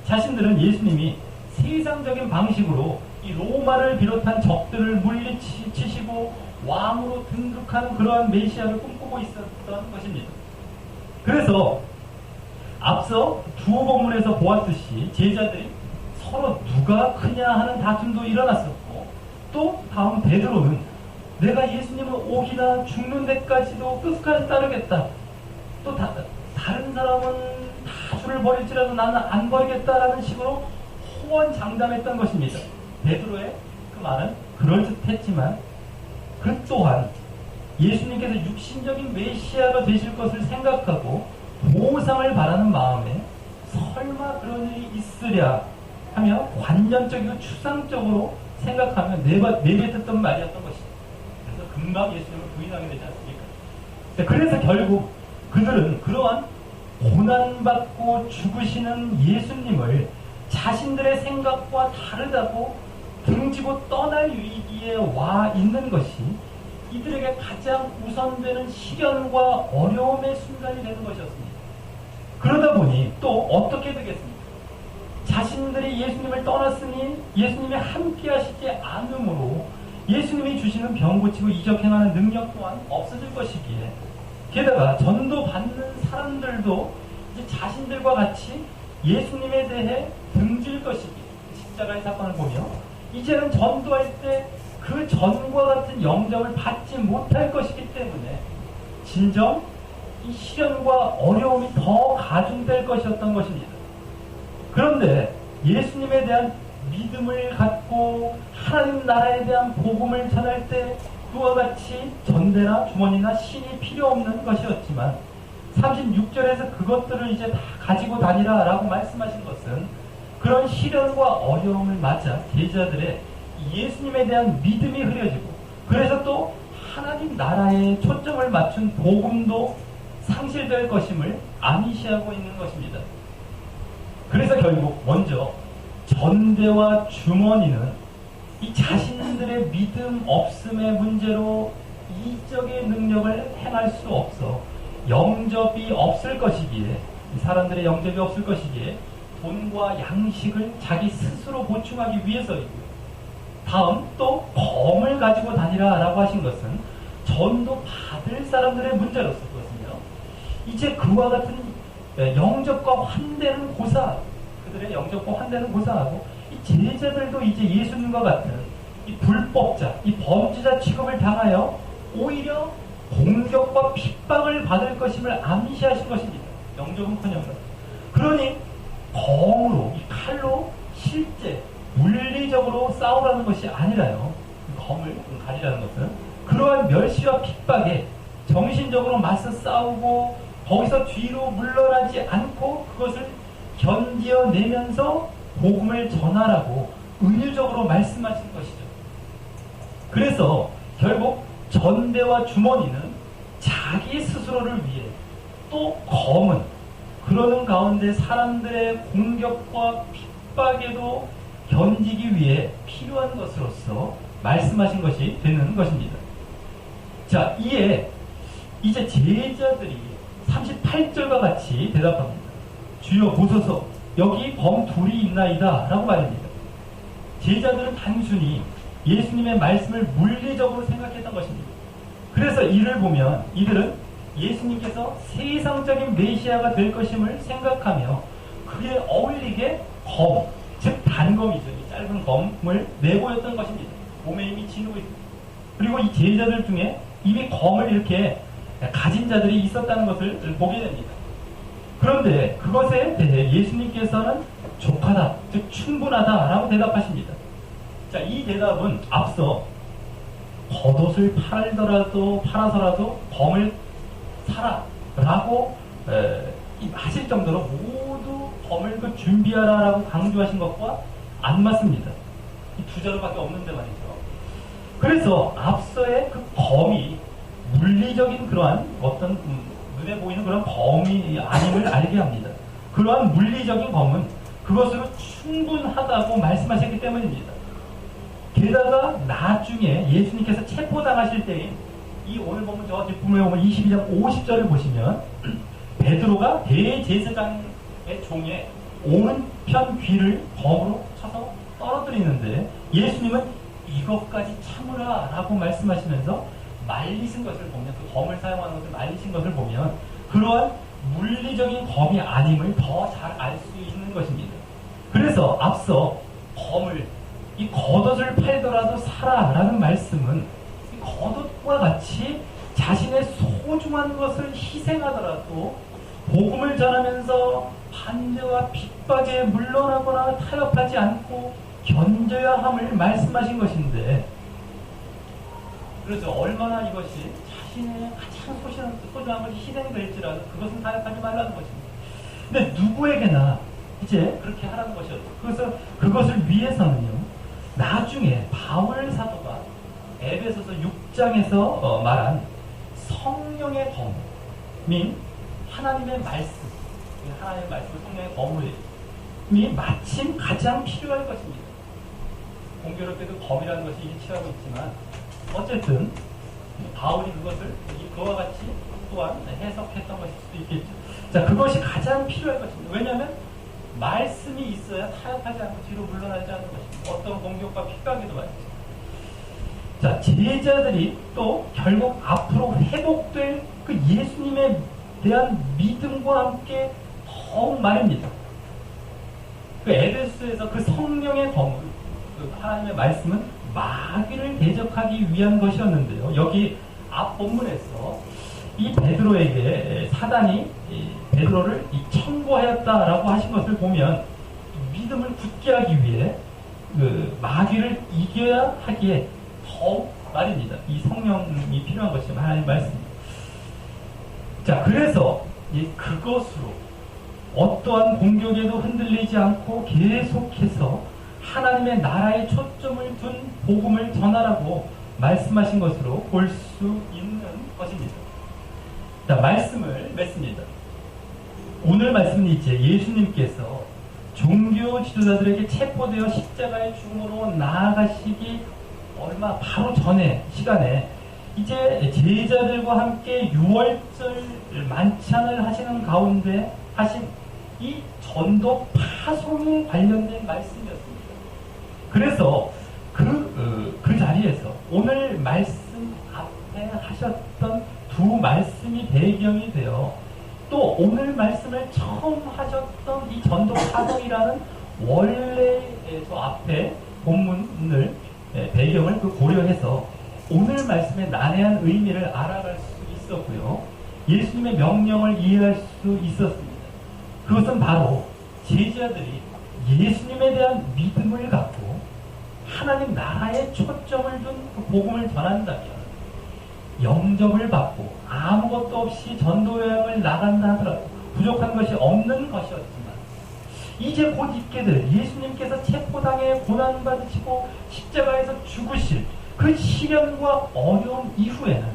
자신들은 예수님이 세상적인 방식으로 이 로마를 비롯한 적들을 물리치시고 왕으로 등극하는 그러한 메시아를 꿈꾸고 있었던 것입니다. 그래서 앞서 두 본문에서 보았듯이 제자들이 서로 누가 크냐 하는 다툼도 일어났었고 또 다음 베드로는 내가 예수님을 오기나 죽는 데까지도 끝까지 따르겠다. 또 다른 사람은 다 주를 버릴지라도 나는 안 버리겠다라는 식으로 호언장담했던 것입니다. 베드로의 그 말은 그럴듯했지만 그 또한 예수님께서 육신적인 메시아가 되실 것을 생각하고 보상을 바라는 마음에 설마 그런 일이 있으랴 하며 관념적이고 추상적으로 생각하며 내뱉었던 말이었던 것입니다. 그래서 금방 예수님을 부인하게 되지 않습니까? 그래서 결국 그들은 그러한 고난받고 죽으시는 예수님을 자신들의 생각과 다르다고 등지고 떠날 위기에 와 있는 것이 이들에게 가장 우선되는 시련과 어려움의 순간이 되는 것이었습니다. 그러다 보니 또 어떻게 되겠습니까? 자신들이 예수님을 떠났으니 예수님이 함께 하시지 않으므로 예수님이 주시는 병 고치고 이적 행하는 능력 또한 없어질 것이기에 게다가 전도 받는 사람들도 이제 자신들과 같이 예수님에 대해 등질 것이기에 십자가의 사건을 보며 이제는 전도할 때 그 전과 같은 영접을 받지 못할 것이기 때문에 진정 이 시련과 어려움이 더 가중될 것이었던 것입니다. 그런데 예수님에 대한 믿음을 갖고 하나님 나라에 대한 복음을 전할 때 그와 같이 전대나 주머니나 신이 필요 없는 것이었지만 36절에서 그것들을 이제 다 가지고 다니라 라고 말씀하신 것은 그런 시련과 어려움을 맞아 제자들의 예수님에 대한 믿음이 흐려지고 그래서 또 하나님 나라에 초점을 맞춘 복음도 상실될 것임을 암시하고 있는 것입니다. 그래서 결국 먼저 전대와 주머니는 이 자신들의 믿음 없음의 문제로 이적의 능력을 행할 수 없어 영접이 없을 것이기에, 사람들의 영접이 없을 것이기에 돈과 양식을 자기 스스로 보충하기 위해서이고요. 다음 또 검을 가지고 다니라 라고 하신 것은 전도 받을 사람들의 문제로서 그렇거든요. 이제 그와 같은 영접과 환대는 고사하고, 그들의 영접과 환대는 고사하고, 이 제자들도 이제 예수님과 같은 이 불법자, 이 범죄자 취급을 당하여 오히려 공격과 핍박을 받을 것임을 암시하신 것입니다. 영접은커녕. 그러니 검으로, 이 칼로 실제 물리적으로 싸우라는 것이 아니라요, 검을 가리라는 것은 그러한 멸시와 핍박에 정신적으로 맞서 싸우고 거기서 뒤로 물러나지 않고 그것을 견디어내면서 복음을 전하라고 은유적으로 말씀하신 것이죠. 그래서 결국 전대와 주머니는 자기 스스로를 위해, 또 검은 그러는 가운데 사람들의 공격과 핍박에도 견디기 위해 필요한 것으로서 말씀하신 것이 되는 것입니다. 자, 이에 이제 제자들이 38절과 같이 대답합니다. 주여 보소서, 여기 검 둘이 있나이다 라고 말합니다. 제자들은 단순히 예수님의 말씀을 물리적으로 생각했던 것입니다. 그래서 이를 보면 이들은 예수님께서 세상적인 메시아가 될 것임을 생각하며 그에 어울리게 검, 즉 단검이죠. 이 짧은 검을 내보였던 것입니다. 몸에 이미 지니고 있습니다. 그리고 이 제자들 중에 이미 검을 이렇게 가진 자들이 있었다는 것을 보게 됩니다. 그런데 그것에 대해 예수님께서는 족하다, 즉 충분하다라고 대답하십니다. 자, 이 대답은 앞서 겉옷을 팔아서라도 검을 사라라고 하실 정도로 모두 검을 준비하라라고 강조하신 것과 안 맞습니다. 이 두 자루밖에 없는데 말이죠. 그래서 앞서의 그 검이 물리적인 그러한 어떤 눈에 보이는 그런 검이 아님을 알게 합니다. 그러한 물리적인 검은 그것으로 충분하다고 말씀하셨기 때문입니다. 게다가 나중에 예수님께서 체포당하실 때인 이 오늘 보면 저 뒷부분에 보면 22장 50절을 보시면 베드로가 대제사장의 종의 오른편 귀를 검으로 쳐서 떨어뜨리는데 예수님은 이것까지 참으라 라고 말씀하시면서 말리신 것을 보면, 그 검을 사용하는 것을 말리신 것을 보면 그러한 물리적인 검이 아님을 더 잘 알 수 있는 것입니다. 그래서 앞서 검을, 이 겉옷을 팔더라도 사라라는 말씀은 이 겉옷과 같이 자신의 소중한 것을 희생하더라도 복음을 전하면서 반대와 핍박에 물러나거나 타협하지 않고 견뎌야 함을 말씀하신 것인데, 그래서 얼마나 이것이 자신의 가장 소중한 것이 희생될지라도 그것은 타협하지 말라는 것입니다. 근데 누구에게나 이제 그렇게 하라는 것이었죠. 그래서 그것을 위해서는요, 나중에 바울 사도가 에베소서 6장에서 말한 성령의 검인 하나님의 말씀, 하나님의 말씀, 성령의 검이 마침 가장 필요할 것입니다. 공교롭게도 검이라는 것이 일치하고 있지만 어쨌든 바울이 그것을 그와 같이 또한 해석했던 것일 수도 있겠죠. 자, 그것이 가장 필요할 것입니다. 왜냐하면 말씀이 있어야 타협하지 않고 뒤로 물러나지 않는 것입니다. 어떤 공격과 핍박에도 말이죠. 자, 제자들이 또 결국 앞으로 회복될 그 예수님에 대한 믿음과 함께 더욱 말입니다. 그 에베소에서 그 성령의 검을, 그 하나님의 말씀은 마귀를 대적하기 위한 것이었는데요. 여기 앞 본문에서 이 베드로에게 사단이 베드로를 청구하였다라고 하신 것을 보면 믿음을 굳게 하기 위해 그 마귀를 이겨야 하기에 더욱 말입니다. 이 성령이 필요한 것이 하나님의 말씀입니다. 자, 그래서 그것으로 어떠한 공격에도 흔들리지 않고 계속해서 하나님의 나라에 초점을 둔 복음을 전하라고 말씀하신 것으로 볼 수 있는 것입니다. 자, 말씀을 맺습니다. 오늘 말씀은 이제 예수님께서 종교 지도자들에게 체포되어 십자가의 중으로 나아가시기 얼마 바로 전에 시간에 이제 제자들과 함께 유월절 만찬을 하시는 가운데 하신 이 전도 파송에 관련된 말씀이었습니다. 그래서 그 자리에서 오늘 말씀 앞에 하셨던 두 말씀이 배경이 되어 또 오늘 말씀을 처음 하셨던 이 전도 파송이라는 원래 저 앞에 본문을 배경을 고려해서 오늘 말씀의 난해한 의미를 알아갈 수 있었고요. 예수님의 명령을 이해할 수 있었습니다. 그것은 바로 제자들이 예수님에 대한 믿음을 갖고 하나님 나라에 초점을 둔 그 복음을 전한다면 영접을 받고 아무것도 없이 전도 여행을 나간다 하더라도 부족한 것이 없는 것이었지만 이제 곧 있게 될 예수님께서 체포당해 고난받으시고 십자가에서 죽으실 그 시련과 어려움 이후에는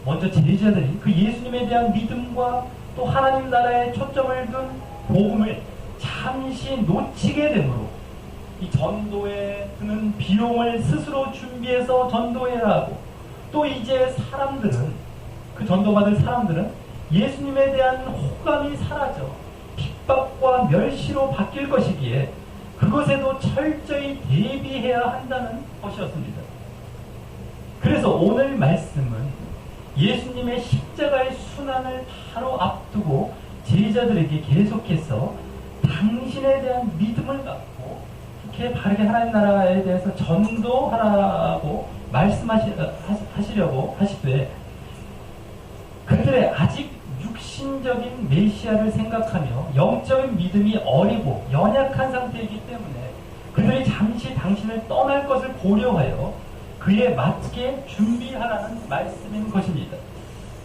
먼저 제자들이 그 예수님에 대한 믿음과 또 하나님 나라에 초점을 둔 복음을 잠시 놓치게 되므로 이 전도에 드는 비용을 스스로 준비해서 전도해야 하고 또 이제 사람들은 그 전도받을 사람들은 예수님에 대한 호감이 사라져 핍박과 멸시로 바뀔 것이기에 그것에도 철저히 대비해야 한다는 것이었습니다. 그래서 오늘 말씀은 예수님의 십자가의 순환을 바로 앞두고 제자들에게 계속해서 당신에 대한 믿음을 갖고 그렇게 바르게 하나님 나라에 대해서 전도하라고 말씀하시려고 하시되 그들의 아직 육신적인 메시아를 생각하며 영적인 믿음이 어리고 연약한 상태이기 때문에 그들이 잠시 당신을 떠날 것을 고려하여 그에 맞게 준비하라는 말씀인 것입니다.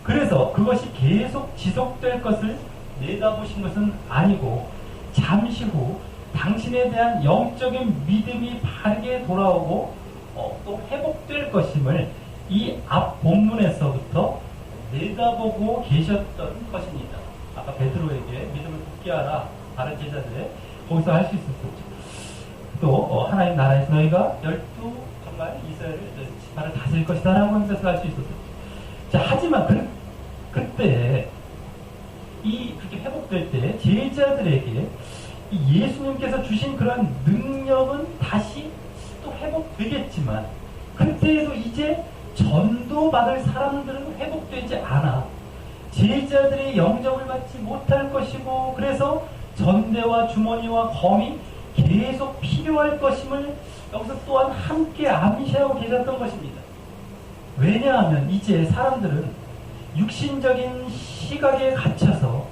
그래서 그것이 계속 지속될 것을 내다보신 것은 아니고 잠시 후 당신에 대한 영적인 믿음이 바르게 돌아오고 또 회복될 것임을 이 앞 본문에서부터 내다보고 계셨던 것입니다. 아까 베드로에게 믿음을 굳게 하라 다른 제자들의 거기서 할 수 있었죠. 또 하나님 나라에서 너희가 12 정말 이스라엘을 지파를 다스릴 것이다 라고 하면서 할 수 있었죠. 자, 하지만 그때 그렇게 회복될 때 제자들에게 이 예수님께서 주신 그런 능력은 다시 또 회복되겠지만 그때에도 이제 전도받을 사람들은 회복되지 않아 제자들이 영접을 받지 못할 것이고 그래서 전대와 주머니와 검이 계속 필요할 것임을 여기서 또한 함께 암시하고 계셨던 것입니다. 왜냐하면 이제 사람들은 육신적인 시각에 갇혀서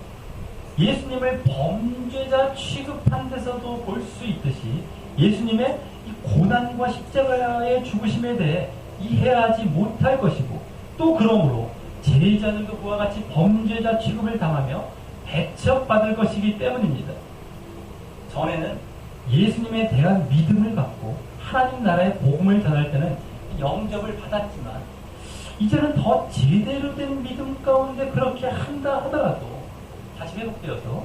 예수님을 범죄자 취급한 데서도 볼 수 있듯이 예수님의 이 고난과 십자가의 죽으심에 대해 이해하지 못할 것이고 또 그러므로 제자들도 그와 같이 범죄자 취급을 당하며 배척받을 것이기 때문입니다. 전에는 예수님에 대한 믿음을 갖고 하나님 나라의 복음을 전할 때는 영접을 받았지만 이제는 더 제대로 된 믿음 가운데 그렇게 한다 하더라도 다시 회복되어서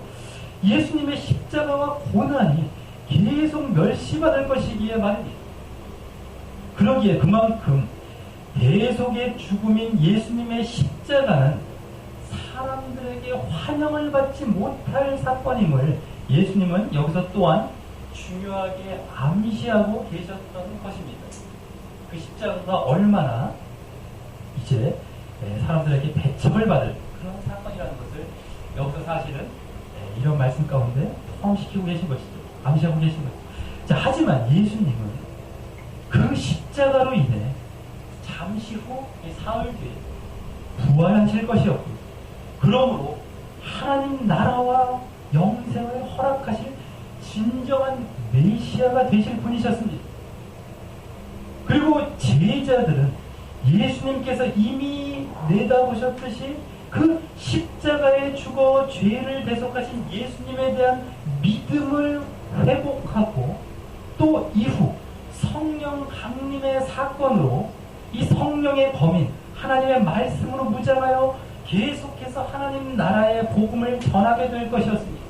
예수님의 십자가와 고난이 계속 멸시받을 것이기에 말입니다. 그러기에 그만큼 대속의 죽음인 예수님의 십자가는 사람들에게 환영을 받지 못할 사건임을 예수님은 여기서 또한 중요하게 암시하고 계셨던 것입니다. 그 십자가가 얼마나 이제 사람들에게 배척을 받을 그런 사건이라는 것을 여기서 사실은 이런 말씀 가운데 포함시키고 계신 것이죠. 암시하고 계신 것이죠. 자, 하지만 예수님은 그 십자가로 인해 잠시 후 사흘 뒤에 부활하실 것이었고 그러므로 하나님 나라와 영생을 허락하실 진정한 메시아가 되실 분이셨습니다. 그리고 제자들은 예수님께서 이미 내다보셨듯이 그 십자가에 죽어 죄를 대속하신 예수님에 대한 믿음을 회복하고 또 이후 성령 강림의 사건으로 이 성령의 범인 하나님의 말씀으로 무장하여 계속해서 하나님 나라의 복음을 전하게 될 것이었습니다.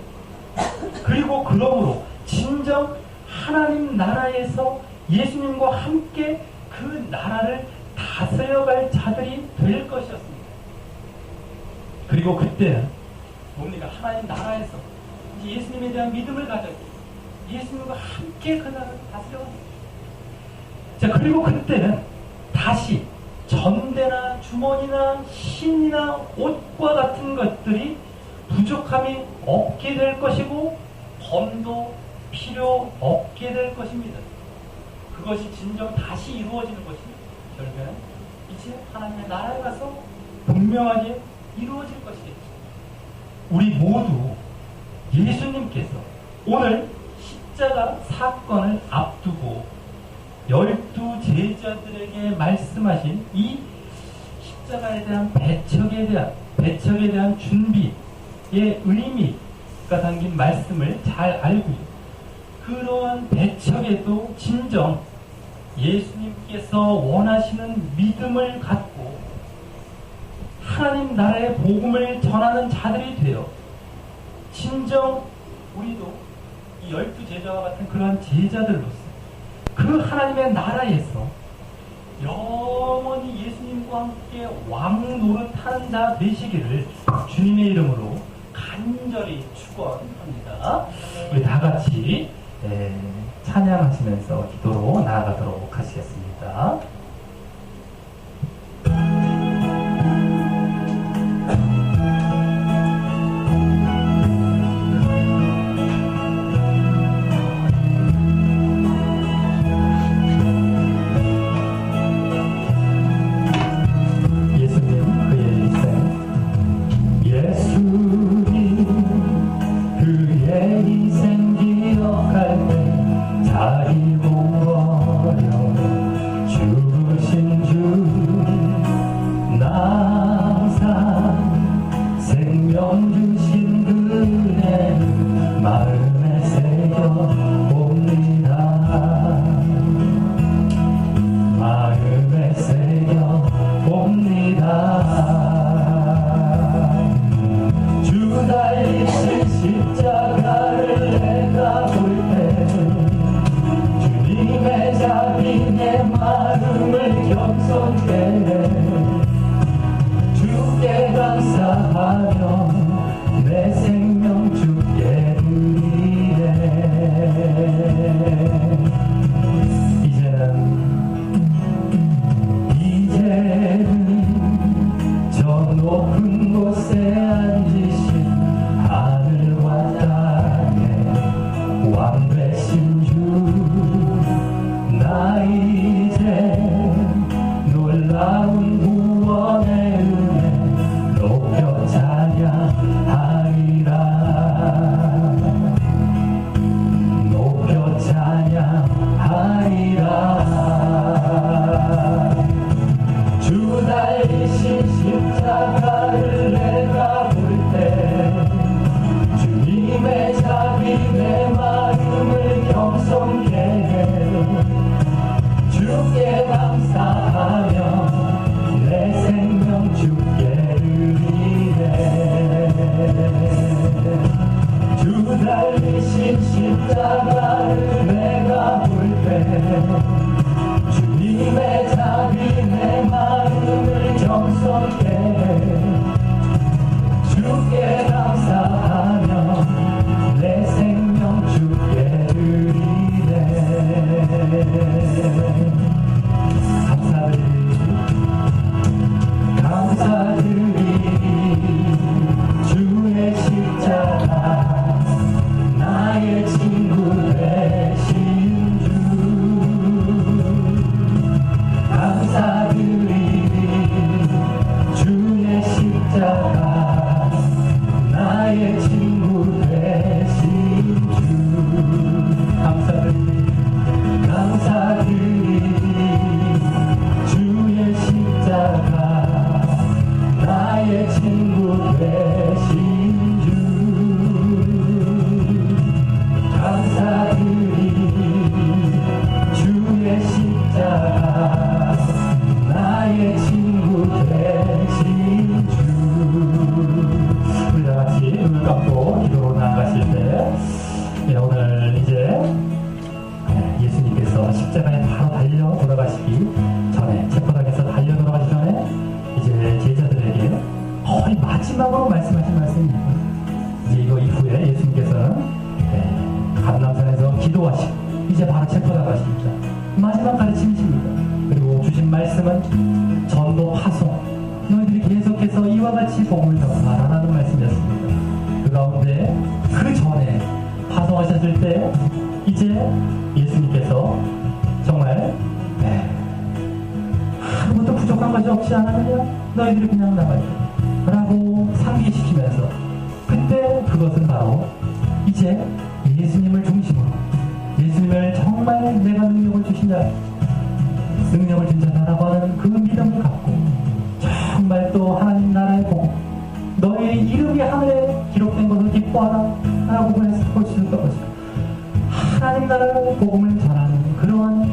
그리고 그러므로 진정 하나님 나라에서 예수님과 함께 그 나라를 다스려갈 자들이 될 것이었습니다. 그리고 그때는 뭡니까? 하나님 나라에서 이제 예수님에 대한 믿음을 가졌고 예수님과 함께 그 나라를 다스려갑니다. 자, 그리고 그때는 다시 전대나 주머니나 신이나 옷과 같은 것들이 부족함이 없게 될 것이고 범도 필요 없게 될 것입니다. 그것이 진정 다시 이루어지는 것이 결국에는 이제 하나님의 나라에 가서 분명하게 이루어질 것이겠죠. 우리 모두 예수님께서 오늘 십자가 사건을 앞두고 12제자들에게 말씀하신 이 십자가에 대한 배척에 대한 준비의 의미가 담긴 말씀을 잘 알고 그러한 배척에도 진정 예수님께서 원하시는 믿음을 갖고 하나님 나라의 복음을 전하는 자들이 되어 진정 우리도 이 12제자와 같은 그러한 제자들로서 그 하나님의 나라에서 영원히 예수님과 함께 왕 노릇하는 자 되시기를 주님의 이름으로 간절히 축원합니다. 우리 다 같이 찬양하시면서 기도로 나아가도록 하시겠습니다. 감사드립니다. 예수님께서 십자가에 바로 달려 돌아가시기 전에, 체포당해서 달려 돌아가기 전에 이제 제자들에게 거의 마지막으로 말씀하신 말씀입니다. 이제 이거 이후에 예수님께서는 감람산에서 기도하시고 이제 바로 체포당하십니다. 마지막 가르침이십니다. 그리고 주신 말씀은 전도 파송, 너희들이 계속해서 이와 같이 복음을 전하라는 말씀이었습니다. 그 가운데 그 전에 파송하셨을 때 이제 예수님께서 정말 아무것도 부족한 것이 없지 않았느냐? 너희들이 그냥 나가라 라고 상기시키면서, 그때 그것은 바로 이제 예수님을 중심으로, 예수님을 정말 내가 능력을 주신 자, 능력을 준 자다라고 하는 그 믿음을 갖고 정말 또 하나님 나라의 복음, 너의 이름이 하늘에 기록된 것을 기뻐하라 라고 볼 수 있을 것이다. 하나님 나라의 복음을 전하는 그러한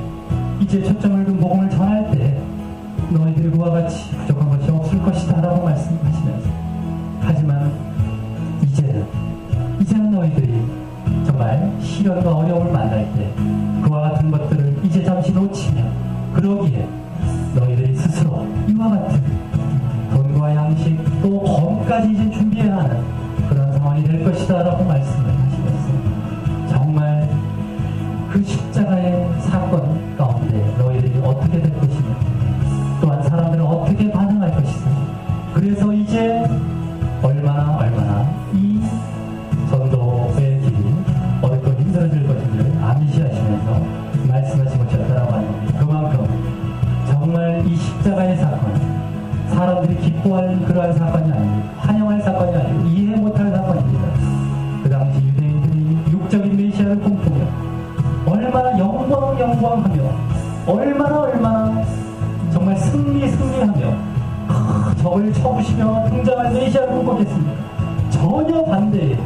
이제 초점을 둔 복음을 전할 때 너희들이 그와 같이 부족한 것이 없을 것이다 라고 말씀하시면서, 하지만 이제는 너희들이 정말 시련과 어려움을 만날 때 그와 같은 것들을 이제 잠시 놓치면, 그러기에 너희들이 스스로 이와 같은 돈과 양식 또 검까지 이제 준비해야 하는 그런 상황이 될 것이다 라고 말씀을 하시면서, 정말 그 십자가의 사건 가운데 너희들이 어떻게 될 것이며 또한 사람들은 어떻게 반응할 것이며, 그래서 이제 얼마나 이 전도의 길이 어렵고 힘들어질 것인지를 암시하시면서 말씀하신 것이었다라고 하는 겁니다. 그만큼 정말 이 십자가의 사건, 사람들이 기뻐할 그러한 사건이 아니고, 환영할 사건이 아니고 이해 못할 사건입니다. 그 당시 유대인들이 육적인 메시아를 꿈꾸며 얼마나 영광하며 얼마나 정말 승리하며 적을 쳐부시며 등장할 메시아를 꿈꿨겠습니까? 전혀 반대에,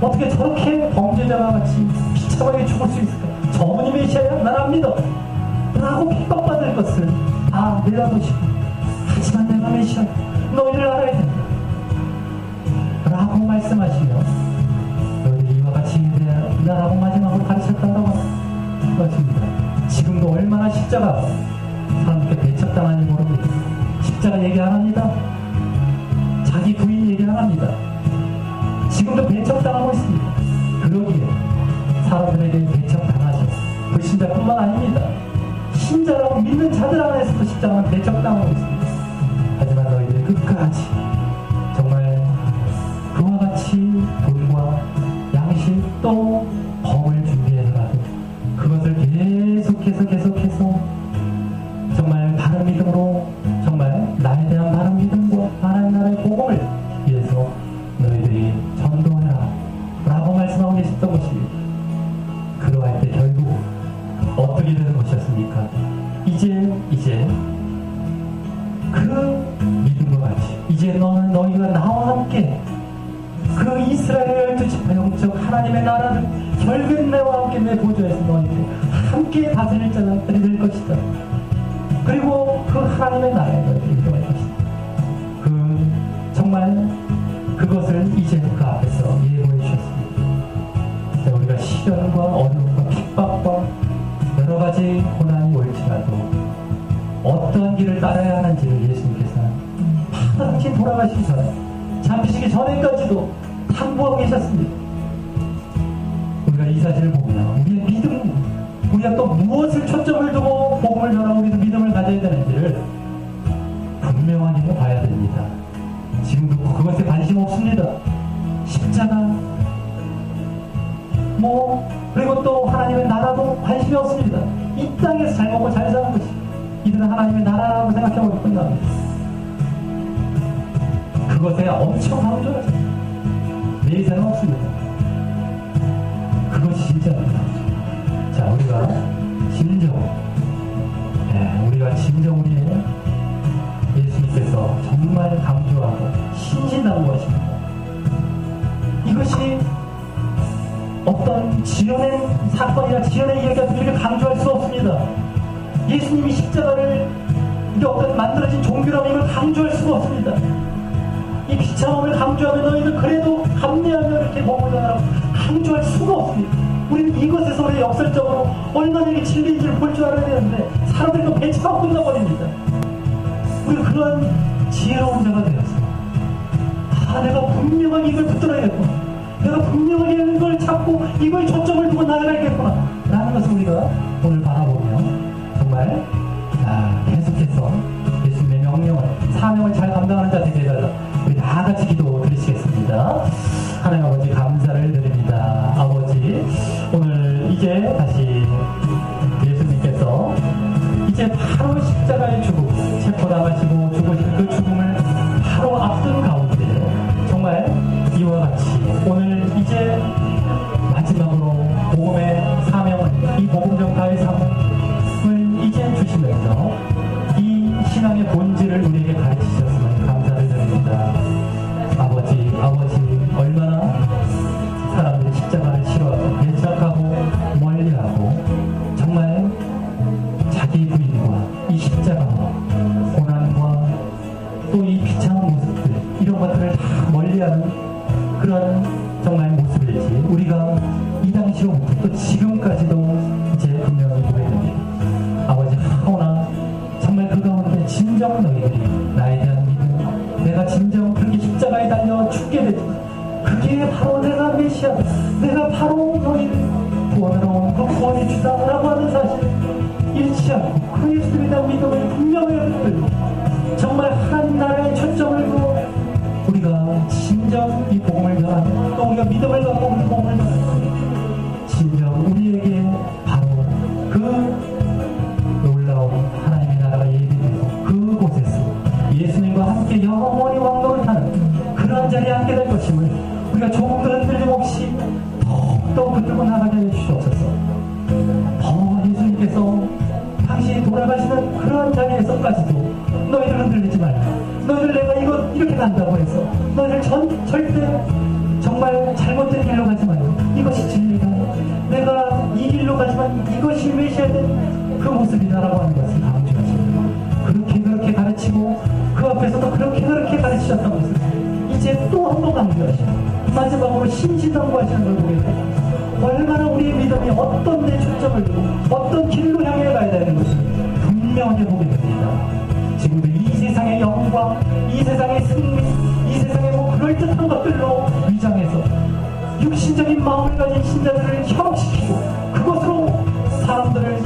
어떻게 저렇게 범죄자와 같이 비참하게 죽을 수 있을까? 저분이 메시아야? 난 안 믿어 라고 핍박받을 것을 다 내다보시고, 하지만 내가 메시아, 너희를 알아야 된다 라고 말씀하시며 너희들이 이와 같이 되라고 마지막으로 가르쳤다라고 하는 것입니다. 지금도 얼마나 십자가 사람들께 배척당하는지 모릅니다. 십자가 얘기 안 합니다. 자기 부인 얘기 안 합니다. 지금도 배척당하고 있습니다. 그러기에 사람들에게 배척당하죠. 불신자뿐만 아닙니다. 신자라고 믿는 자들 안에서도 십자가는 배척당하고 있습니다. 하지만 너희들이 끝까지 정말 그와 같이 돈과 양식 또 검을 준비해서라도 그것을 계속해서 정말 바른 믿음으로, 정말 나에 대한 바른 믿음과 하나님 나라의 복음을 위해서 너희들이 전도해라 라고 말씀하고 계셨던 것입니다. 그러할 때 결국 어떻게 되는 것이었습니까? 이제 그 믿음과 같이 이제 너희가 나와 함께 그 이스라엘 12지파 영적 하나님의 나라를 결국 내와 함께 내 보좌에서 너희들 함께 다스릴 자들이 될 것이다. 그리고 그 하나님의 나라에 너희들이 들어갈 것이다. 정말 그것을 이제 그 앞에서 예고해 주셨습니다. 우리가 시련과 어려움과 핍박과 여러 가지 고난이 올지라도 어떠한 길을 따라야 하는지를 예수님께서는 당신 돌아가시기 전에, 잠시기 전에까지도 탐구하고 계셨습니다. 우리가 이 사실을 보면 우리의 믿음, 우리가 또 무엇을 초점을 두고 복음을 전하고 우리도 믿음을 가져야 되는지를 분명하게 봐야 됩니다. 지금도 그것에 관심 없습니다. 십자가 그리고 또 하나님의 나라도 관심이 없습니다. 이 땅에서 잘 먹고 잘 사는 것이 이들은 하나님의 나라라고 생각하고 있군요. 그것에 엄청 강조하죠. 내세는 없습니다. 그것이 진짜입니다. 자, 우리가 진정 우리의 예수님께서 정말 강조하고 신신당부하십니다. 이것이 어떤 지어낸 사건이나 지어낸 이야기 같은 이렇게 강조할 수 없습니다. 예수님이 십자가를 이게 어떤 만들어진 종교라고 이걸 강조할 수가 없습니다. 이 비참함을 강조하면 너희는 그래도 감내하며 이렇게 복음을 전하라고 강조할 수가 없습니다. 우리는 이것에서 우리 역설적으로 얼마나 이게 진리인지를 볼 줄 알아야 되는데 사람들이 또 배치가 끝나버립니다. 우리가 그러한 지혜로운 자가 되었어. 내가 분명하게 이걸 붙들어야겠구나. 내가 분명하게 이걸 잡고 이걸 초점을 두고 나아가야겠구나 라는 것을 우리가 오늘 바라보며 정말 계속해서 예수님의 명령을, 사명을 잘 감당하는 자들이 되어서 우리 다 같이 기도 드리시겠습니다. 하나님 아버지 감사를 드립니다. 아버지, 오늘 이제 다시 예수님께서 이제 바로 십자가의 죽음, 체포당하시고 죽으신 그 죽음을 바로 앞둔 가운데 정말 이와 같이 오늘 이제 마지막으로 복음의 사명을, 이 복음 전파의 사명을 이제 주시면서 이 신앙의 본질을 우리에게 가르치셨으면 감사를 드립니다. 아버지 얼마나 사람들이 십자가를 싫어하고 배척하고 멀리하고 정말 자기 부인과 이 십자가와 고난과 또 이 비참한 모습들, 이런 것들을 다 멀리하는 그런 정말 모습일지 우리가 이 당시로부터 또 지금까지도 이제 분명히 보게 됩니다. 아버지, 하오나 정말 그 가운데 진정 너희들이 나에 대한 믿음, 내가 진정 그렇게 십자가에 달려 죽게 되지만 그게 바로 내가 메시아다, 내가 바로 너희를 구원하러 온 그 구원의 주다라고 하는 사실을 잃지 않고 그 예수님에 대한 믿음을 분명히 붙들고 정말 하나님 나라의 초점을 두어 우리가 진정 이 복음을 전하는, 또 우리가 믿음을 갖고 우리 복음을 전하는 진정 우리에게 바로 그 놀라운 하나님의 나라가 예비되고 그곳에서 예수님과 함께 영원히 왕노를 하는 그런 자리에 함께 될 것임을 우리가 조금도 흔들림 없이 더욱더 붙들고 나가게 해주시옵소서. 더 예수님께서 당신이 돌아가시는 그런 자리에서까지도 너희들 흔들리지 말라. 너희들 내가 이렇게 간다고 해서 너희들 절대 정말 잘못된 길로 가지 말고 이것이 진리다, 내가 이 길로 가지만 이것이 메시아된 그 모습이다라고 하는 것을 강조하시고 그렇게 가르치고 그 앞에서도 그렇게 가르치셨던 것을 이제 또 한 번 강조하시고 마지막으로 신신당부하시는 걸 보게 됩니다. 얼마나 우리의 믿음이 어떤 데 초점을 두고 어떤 길로 향해 가야 되는 것을 분명하게 보게 됩니다. 지금도 이 세상의 영광, 이 세상의 승리, 이 세상의 그럴듯한 것들로 위장해서 육신적인 마음을 가진 신자들을 현혹시키고 그것으로 사람들을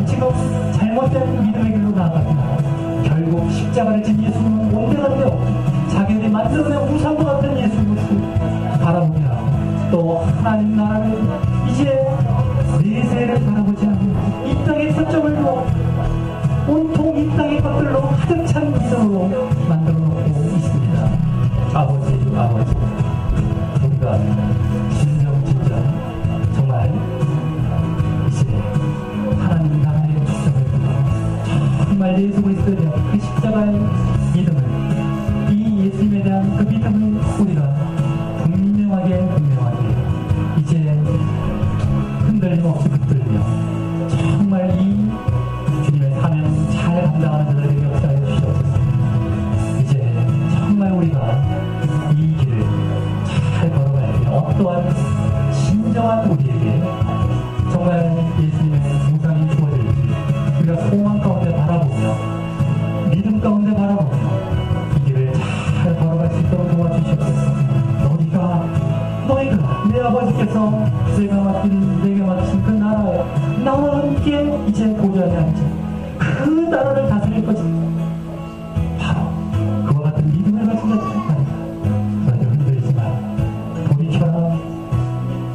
지금 잘못된 믿음의 길로 나아갑니다. 결국 십자가를 진 예수님은 온데간데 없고 자기들이 만들어낸 우상과 같은 예수님을 바라보게 하고 또 하나님 나라를 이제 내세를 바라보지 않는 이 땅의 초점을 두어 온통 이 땅의 것들로 가득 찬 믿음으로 만들어 놓고 있습니다. 아버지 우리가 진정 정말 이제 하나님 나라의 초점을 두고 정말 예수 그리스도에 대한 그 십자가의 믿음을, 이 예수님에 대한 그 믿음을 우리가 분명하게 이제 흔들림 없이 붙들며 정말 이 주님의 사명 잘 감당하는 자들에게 역사해 주시옵소서. 이제 정말 우리가 이 길을 잘 걸어갈 때 어떠한 진정한 우리에게 정말 예수님의 보상이 주어질지 우리가 소망 가운데 바라보며 믿음 가운데 바라보며 이 길을 잘 걸어갈 수 있도록 도와주시옵소서. 너희가 내 아버지께서 내게 맡긴 그 나라에 나와 함께 이제 보좌에 앉아 그 나라를 다스릴 것입니다. 바로 그와 같은 믿음을 가진 자들입니다. 너희들 흔들리지 마라. 돌이켜라.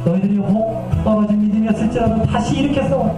너희들이 혹 떨어진 믿음이었을지라도 다시 일으켜서